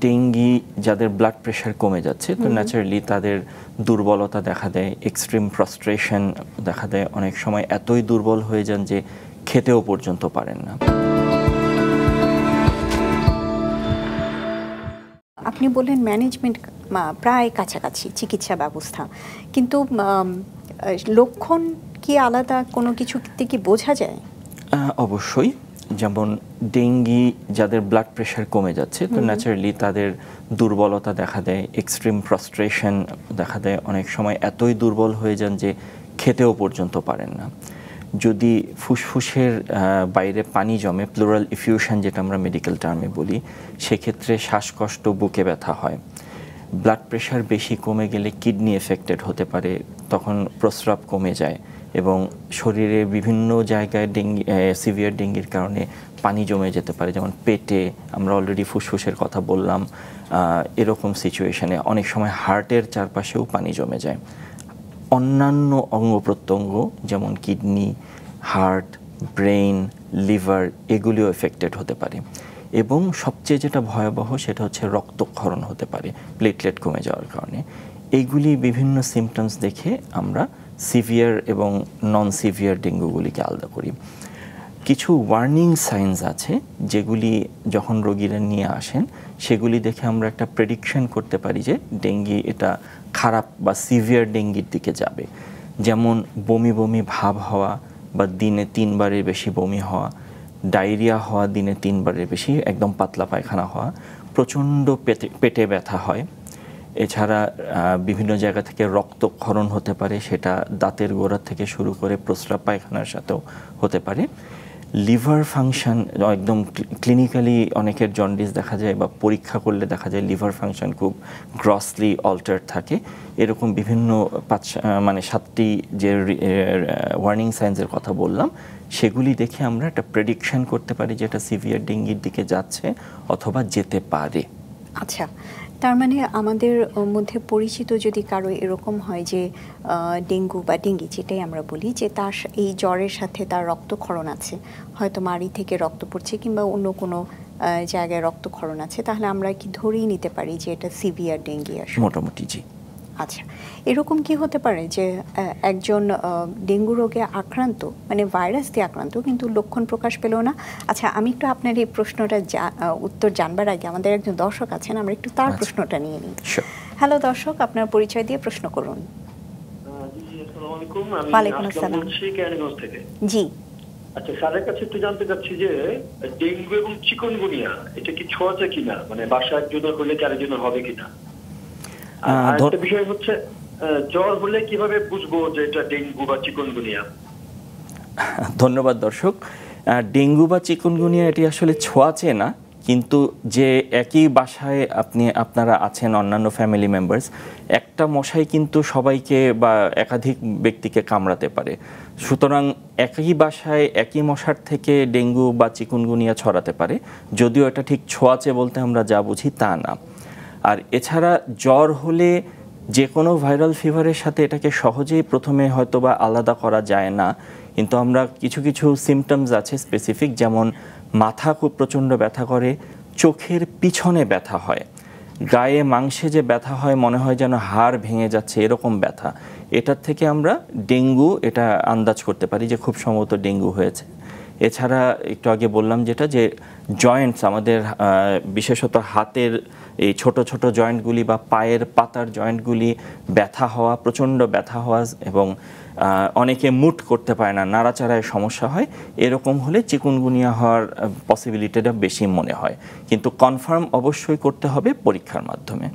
Dengue যাদের blood pressure কমে যাচ্ছে তো ন্যাচারালি তাদের দুর্বলতা দেখা দেয়, এক্সট্রিম ফ্রাস্ট্রেশন দেখা দেয়, অনেক সময় এতই দুর্বল হয়ে যান যে খেতেও পর্যন্ত পারেন না। আপনি বললেন ম্যানেজমেন্ট প্রায় কাছাকাছি চিকিৎসা ব্যবস্থা, কিন্তু লক্ষণ কি আলাদা কোনো কিছু থেকে বোঝা যায়? অবশ্যই, যেমন ডেঙ্গি যাদের ব্লাড প্রেশার কমে যাচ্ছে তো ন্যাচারালি তাদের দুর্বলতা দেখা দেয়, এক্সট্রিম ফ্রাস্ট্রেশন দেখা দেয়, অনেক সময় এতই দুর্বল হয়ে যান যে খেতেও পর্যন্ত পারেন না। যদি ফুসফুসের বাইরে পানি জমে, প্লুরাল ইফিউশন যেটা আমরা মেডিকেল টার্মে বলি, সেক্ষেত্রে শ্বাসকষ্ট, বুকে ব্যথা হয়। ব্লাড প্রেশার বেশি কমে গেলে কিডনি এফেক্টেড হতে পারে, তখন প্রস্রাব কমে যায় এবং শরীরে বিভিন্ন জায়গায় সিভিয়ার ডেঙ্গির কারণে পানি জমে যেতে পারে, যেমন পেটে, আমরা অলরেডি ফুসফুসের কথা বললাম, এরকম সিচুয়েশনে অনেক সময় হার্টের চারপাশেও পানি জমে যায়। অন্যান্য অঙ্গ প্রত্যঙ্গ যেমন কিডনি, হার্ট, ব্রেইন, লিভার এগুলিও এফেক্টেড হতে পারে এবং সবচেয়ে যেটা ভয়াবহ সেটা হচ্ছে রক্তক্ষরণ হতে পারে প্লেটলেট কমে যাওয়ার কারণে। এইগুলি বিভিন্ন সিমটমস দেখে আমরা সিভিয়ার এবং নন সিভিয়ার ডেঙ্গুগুলিকে আলাদা করি। কিছু ওয়ার্নিং সাইনস আছে যেগুলি যখন রোগীরা নিয়ে আসেন সেগুলি দেখে আমরা একটা প্রেডিকশন করতে পারি যে ডেঙ্গি এটা খারাপ বা সিভিয়ার ডেঙ্গির দিকে যাবে। যেমন বমি বমি ভাব হওয়া বা দিনে 3 বারের বেশি বমি হওয়া, ডায়রিয়া হওয়া দিনে 3 বারের বেশি, একদম পাতলা পায়খানা হওয়া, প্রচণ্ড পেটে ব্যথা হয়। এছাড়া বিভিন্ন জায়গা থেকে রক্তক্ষরণ হতে পারে, সেটা দাঁতের গোড়া থেকে শুরু করে প্রস্রাব পায়খানার সাথেও হতে পারে। লিভার ফাংশন একদম ক্লিনিক্যালি অনেকের জন্ডিস দেখা যায় বা পরীক্ষা করলে দেখা যায় লিভার ফাংশন খুব গ্রসলি অল্টার্ড থাকে। এরকম বিভিন্ন 7টি যে ওয়ার্নিং সাইন্সের কথা বললাম সেগুলি দেখে আমরা একটা প্রেডিকশন করতে পারি যে এটা সিভিয়ার ডেঙ্গির দিকে যাচ্ছে অথবা যেতে পারে। আচ্ছা, তার মানে আমাদের মধ্যে পরিচিত যদি কারো এরকম হয় যে ডেঙ্গু বা ডেঙ্গি যেটাই আমরা বলি, যে তার এই জ্বরের সাথে তার রক্তক্ষরণ আছে, হয়তো মাড়ি থেকে রক্ত পড়ছে কিংবা অন্য কোনো জায়গায় রক্তক্ষরণ আছে, তাহলে আমরা কি ধরেই নিতে পারি যে এটা সিভিয়ার ডেঙ্গি আসলে? মোটামুটি জি। আচ্ছা, এরকম কি হতে পারে যে একজন ডেঙ্গু রোগে আক্রান্ত, মানে ভাইরাস দিয়ে আক্রান্ত, কিন্তু লক্ষণ প্রকাশ পেল না? আচ্ছা, আমি একটু আপনার এই প্রশ্নটা উত্তর জানবার আগে আমাদের একজন দর্শক আছেন, আমরা একটু তার প্রশ্নটা নিয়ে নিই। হ্যালো দর্শক, আপনার পরিচয় দিয়ে প্রশ্ন করুন। ওয়ালাইকুম আসসালাম। জি। আচ্ছা, স্যারের কাছে একটু জানতে চাচ্ছি যে ডেঙ্গু এবং চিকুনগুনিয়া এটা কি ছোঁয়াচে কিনা, মানে বাসায় একজনের হলে কি আরেকজনের হবে কিনা? আরেকটা বিষয় হচ্ছে জ্বর হলে কিভাবে বুঝবো যে এটা ডেঙ্গু বা চিকুনগুনিয়া? ধন্যবাদ দর্শক। ডেঙ্গু বা চিকুনগুনিয়া এটি আসলে ছোঁয়াচে না, কিন্তু যে একই বাসায় আপনারা আছেন অন্যান্য ফ্যামিলি মেম্বার্স, একটা মশাই কিন্তু সবাইকে বা একাধিক ব্যক্তিকে কামড়াতে পারে। সুতরাং একই বাসায় একই মশার থেকে ডেঙ্গু বা চিকুনগুনিয়া ছড়াতে পারে, যদিও এটা ঠিক ছোঁয়াচে বলতে আমরা যা বুঝি তা না। আর এছাড়া জ্বর হলে যে কোনো ভাইরাল ফিভারের সাথে এটাকে সহজেই প্রথমে হয়তো বা আলাদা করা যায় না, কিন্তু আমরা কিছু কিছু সিমটমস আছে স্পেসিফিক, যেমন মাথা খুব প্রচণ্ড ব্যথা করে, চোখের পিছনে ব্যথা হয়, গায়ে মাংসে যে ব্যথা হয় মনে হয় যেন হাড় ভেঙে যাচ্ছে, এরকম ব্যথা, এটার থেকে আমরা ডেঙ্গু এটা আন্দাজ করতে পারি যে খুব সম্ভবত ডেঙ্গু হয়েছে। এছাড়া একটু আগে বললাম যেটা, যে জয়েন্টস আমাদের বিশেষত হাতের এই ছোট ছোট জয়েন্টগুলি বা পায়ের পাতার জয়েন্টগুলি ব্যথা হওয়া, প্রচণ্ড ব্যথা হওয়া এবং অনেকে মুট করতে পারে না, নাড়াচাড়ায় সমস্যা হয়, এরকম হলে চিকুনগুনিয়া হওয়ার পসিবিলিটিটা বেশি মনে হয়, কিন্তু কনফার্ম অবশ্যই করতে হবে পরীক্ষার মাধ্যমে।